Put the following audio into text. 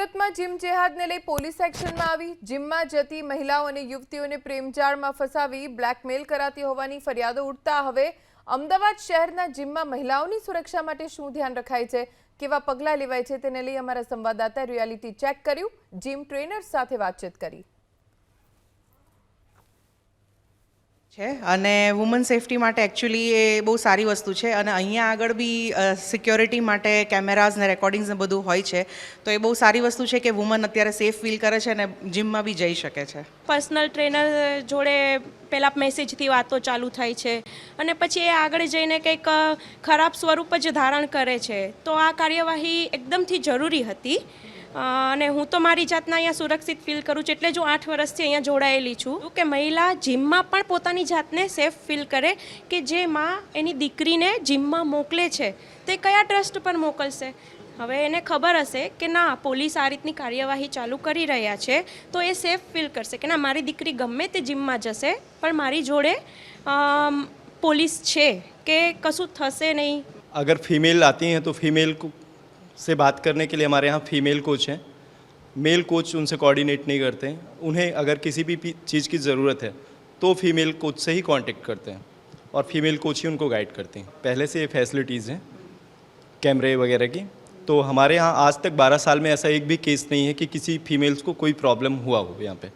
સુરતમાં જીમ જેહાદને લઈ પોલીસ એક્શનમાં આવી। જીમમાં જતી મહિલાઓ અને યુવતીઓને પ્રેમજાળમાં ફસાવી બ્લેકમેલ કરાતી હોવાની ફરિયાદો ઉઠતા હવે અમદાવાદ શહેરના જીમમાં મહિલાઓની સુરક્ષા માટે શું ધ્યાન રખાય છે, કેવા પગલાં લેવાય છે તેને લઈ અમારા સંવાદદાતા રિયાલિટી ચેક કર્યું, જીમ ટ્રેનર્સ સાથે વાતચીત કરી છે અને વુમન સેફટી માટે એકચ્યુઅલી એ બહુ સારી વસ્તુ છે અને અહીંયા આગળ બી સિક્યોરિટી માટે કેમેરાઝ ને રેકોર્ડિંગ્સ ને બધું હોય છે, તો એ બહુ સારી વસ્તુ છે કે વુમન અત્યારે સેફ ફીલ કરે છે અને જીમમાં બી જઈ શકે છે। પર્સનલ ટ્રેનર જોડે પહેલાં મેસેજથી વાતો ચાલુ થાય છે અને પછી એ આગળ જઈને કંઈક ખરાબ સ્વરૂપ જ ધારણ કરે છે, તો આ કાર્યવાહી એકદમથી જરૂરી હતી અને હું તો મારી જાતના અહીંયા સુરક્ષિત ફીલ કરું છું, એટલે જ હું 8 વર્ષથી અહીંયા જોડાયેલી છું કે મહિલા જીમમાં પણ પોતાની જાતને સેફ ફીલ કરે કે જે માં એની દીકરીને જીમમાં મોકલે છે તે કયા ટ્રસ્ટ પર મોકલશે। હવે એને ખબર હશે કે ના પોલીસ આ રીતની કાર્યવાહી ચાલુ કરી રહ્યા છે તો એ સેફ ફીલ કરશે કે ના મારી દીકરી ગમે તે જીમમાં જશે પણ મારી જોડે પોલીસ છે કે કશું થશે નહીં। अगर फीमेल आती हैं तो फीमेल को से बात करने के लिए हमारे यहाँ फीमेल कोच हैं। मेल कोच उनसे कोऑर्डिनेट नहीं करते हैं। उन्हें अगर किसी भी चीज़ की ज़रूरत है तो फीमेल कोच से ही कांटेक्ट करते हैं और फीमेल कोच ही उनको गाइड करती हैं। पहले से ये फैसिलिटीज़ हैं कैमरे वगैरह की, तो हमारे यहाँ आज तक 12 साल में ऐसा एक भी केस नहीं है कि किसी फीमेल्स को कोई प्रॉब्लम हुआ हो यहाँ पे।